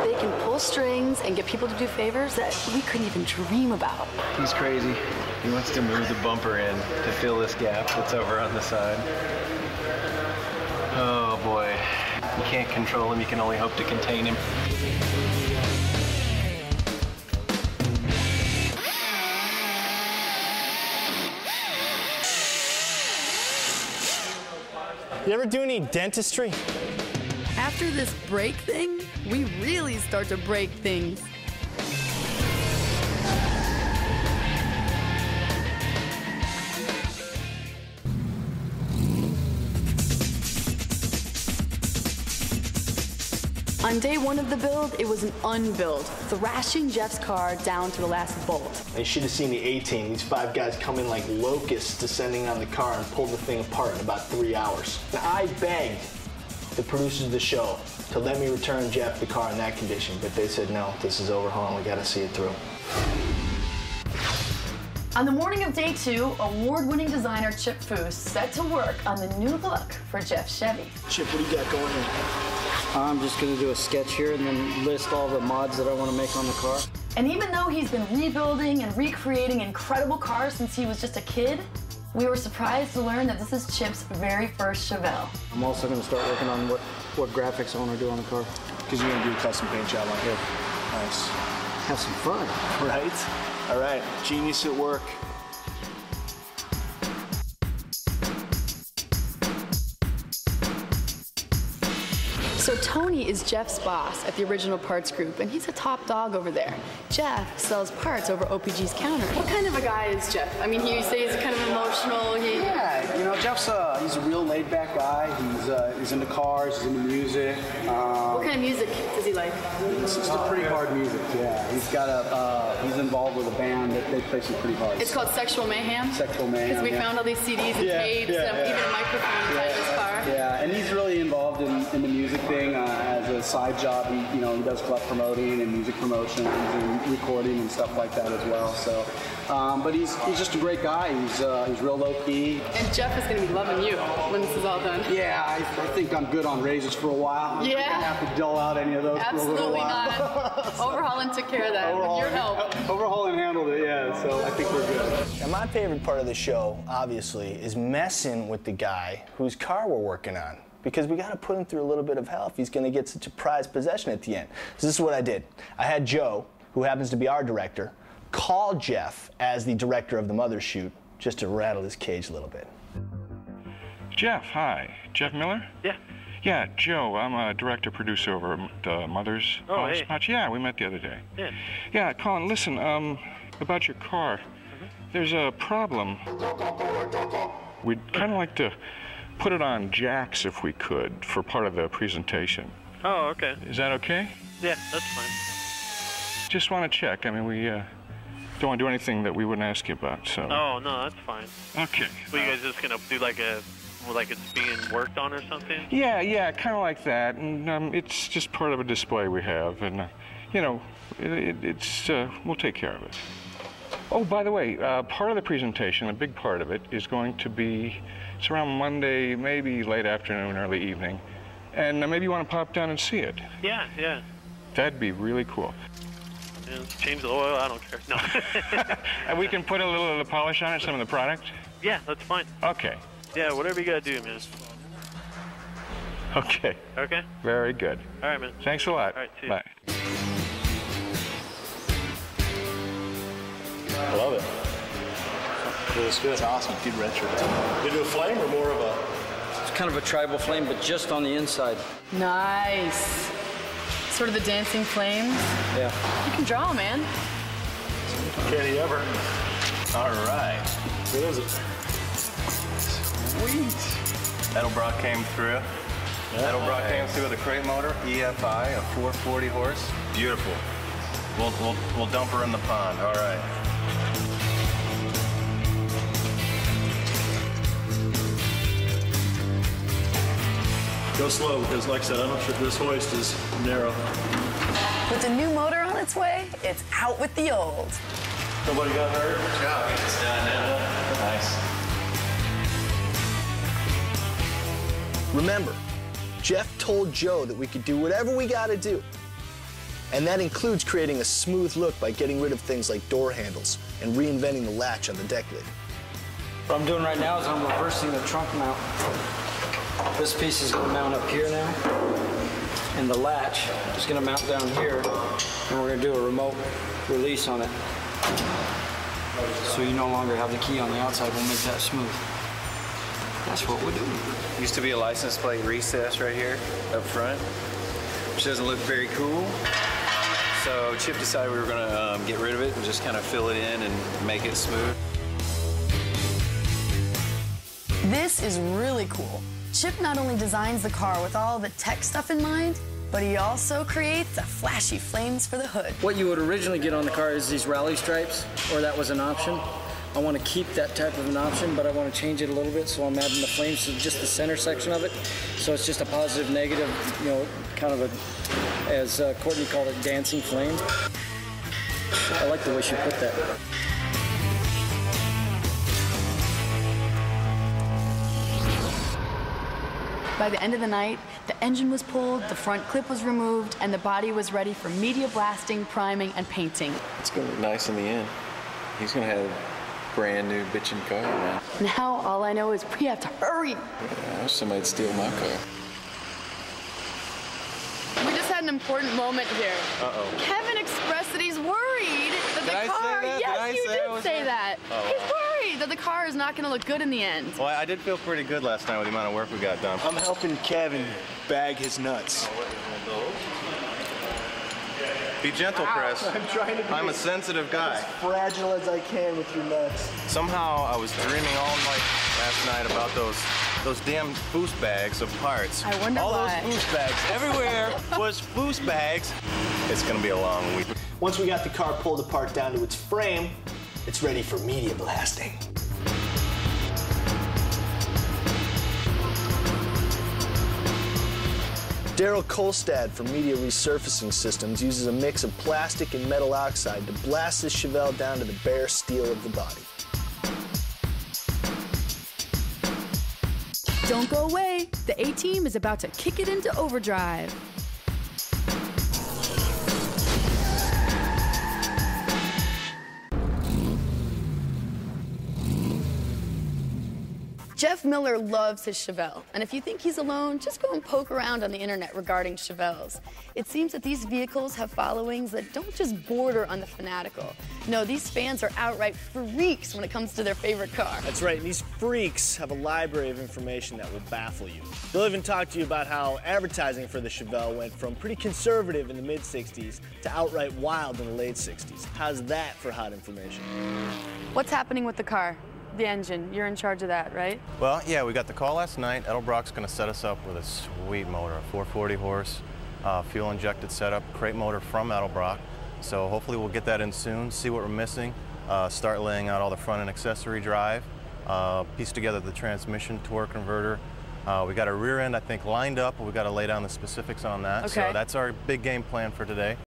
they can pull strings and get people to do favors that we couldn't even dream about. He's crazy. He wants to move the bumper in to fill this gap that's over on the side. Oh boy. You can't control him, you can only hope to contain him. You ever do any dentistry? After this break thing, we really start to break things. On day one of the build, it was an unbuild, thrashing Jeff's car down to the last bolt. They should have seen the A-team. These 5 guys come in like locusts descending on the car and pulled the thing apart in about 3 hours. And I begged the producers of the show to let me return Jeff the car in that condition, but they said, no, this is overhaul and we gotta see it through. On the morning of day 2, award-winning designer Chip Foose set to work on the new look for Jeff's Chevy. Chip, what do you got going here? I'm just going to do a sketch here and then list all the mods that I want to make on the car. And even though he's been rebuilding and recreating incredible cars since he was just a kid, we were surprised to learn that this is Chip's very first Chevelle. I'm also going to start working on what graphics I want to do on the car. Because you're going to do a custom paint job on here. Nice. Have some fun. Right? All right, genius at work. So Tony is Jeff's boss at the Original Parts Group, and he's a top dog over there. Jeff sells parts over OPG's counter. What kind of a guy is Jeff? I mean, you say he's kind of emotional. Yeah, you know, Jeff's he's a real laid-back guy. He's into cars, he's into music. What kind of music does he like? It's just a pretty hard music. Yeah, he's involved with a band that they play some pretty hard. It's called Sexual Mayhem. Sexual Mayhem. Because we found all these CDs and tapes and even a microphone inside his car. Yeah, and he's really involved in the music thing as a side job. He does club promoting and music promotions and recording and stuff like that as well. So, but he's just a great guy. He's real low key. And Jeff is going to be loving you when this is all done. Yeah, I think I'm good on raises for a while. I'm not gonna have to dull out any of those for a little while. Absolutely not. Overhauling took care of that with your help. Overhauling handled it, yeah. So I think we're good. And my favorite part of the show, obviously, is messing with the guy whose car we're working on. Because we got to put him through a little bit of hell if he's going to get such a prized possession at the end. So this is what I did. I had Joe, who happens to be our director, call Jeff as the director of the Mother Shoot, just to rattle his cage a little bit. Jeff, hi. Jeff Miller? Yeah. Yeah, Joe. I'm a director-producer over at the Mother's Spot. Yeah, we met the other day. Yeah. Yeah, Colin, listen, about your car. There's a problem. We'd kind of like to put it on jacks if we could for part of the presentation. Oh, okay. Is that okay? Yeah, that's fine. Just want to check. I mean, we don't want to do anything that we wouldn't ask you about, so. Oh, no, that's fine. Okay. So you guys just gonna do like it's being worked on or something? Yeah, kind of like that. And it's just part of a display we have, and you know, we'll take care of it. Oh, by the way, part of the presentation, a big part of it, is going to be, it's around Monday, maybe late afternoon, early evening, and maybe you want to pop down and see it. Yeah. That'd be really cool. Yeah, change the oil, I don't care. No. And we can put a little of the polish on it, some of the product? Yeah, that's fine. Okay. Yeah, whatever you gotta do, man. Okay. Okay? Very good. All right, man. Thanks a lot. All right, see you. Bye. I love it. Feels good. It's awesome. Good retro. They do a flame or more of a? It's kind of a tribal flame, but just on the inside. Nice. Sort of the dancing flames. Yeah. You can draw, man. Can he ever? All right. What is it? Sweet. Edelbrock came through. Yeah. Edelbrock came through with a crate motor, EFI, a 440 horse. Beautiful. We'll dump her in the pond. All right. Go slow, because like I said, I'm not sure this hoist is narrow. With the new motor on its way, it's out with the old. Nobody got hurt? Yeah, it's done now. Nice. Remember, Jeff told Joe that we could do whatever we got to do. And that includes creating a smooth look by getting rid of things like door handles and reinventing the latch on the deck lid. What I'm doing right now is I'm reversing the trunk mount. This piece is going to mount up here now, and the latch is going to mount down here, and we're going to do a remote release on it. So you no longer have the key on the outside. We'll make that smooth. That's what we're doing. Used to be a license plate recess right here up front, which doesn't look very cool. So Chip decided we were going to get rid of it and just kind of fill it in and make it smooth. This is really cool. Chip not only designs the car with all the tech stuff in mind, but he also creates the flashy flames for the hood. What you would originally get on the car is these rally stripes, or that was an option. I want to keep that type of an option, but I want to change it a little bit, so I'm adding the flames to just the center section of it. So it's just a positive, negative, you know, kind of a, as Courtney called it, dancing flame. I like the way she put that. By the end of the night, the engine was pulled, the front clip was removed, and the body was ready for media blasting, priming, and painting. It's going to look nice in the end. He's going to have a brand new bitchin' car, man. Now, all I know is we have to hurry. Yeah, I wish somebody'd steal my car. We just had an important moment here. Uh-oh. Kevin expressed that he's worried that Did the I car... say that? Yes, Did I you say I did was say right? that. Oh. He's worried that the car is not going to look good in the end. Well, I did feel pretty good last night with the amount of work we got done. I'm helping Kevin bag his nuts. Be gentle, Chris. I'm trying to be I'm a sensitive guy. as fragile as I can with your nuts. Somehow I was dreaming all night last night about those damn foos bags of parts. I wonder all why. those foos bags. Everywhere was foos bags. It's gonna be a long week. Once we got the car pulled apart down to its frame, it's ready for media blasting. Daryl Kolstad from Media Resurfacing Systems uses a mix of plastic and metal oxide to blast this Chevelle down to the bare steel of the body. Don't go away. The A-Team is about to kick it into overdrive. Jeff Miller loves his Chevelle, and if you think he's alone, just go and poke around on the internet regarding Chevelles. It seems that these vehicles have followings that don't just border on the fanatical. No, these fans are outright freaks when it comes to their favorite car. That's right, and these freaks have a library of information that will baffle you. They'll even talk to you about how advertising for the Chevelle went from pretty conservative in the mid-'60s to outright wild in the late '60s. How's that for hot information? What's happening with the car? The engine, you're in charge of that, right? Well, yeah, we got the call last night. Edelbrock's gonna set us up with a sweet motor, a 440 horse, fuel-injected setup, crate motor from Edelbrock. So hopefully we'll get that in soon, see what we're missing, start laying out all the front and accessory drive, piece together the transmission, torque converter. We got a rear end, I think, lined up, but we got to lay down the specifics on that. Okay. So that's our big game plan for today.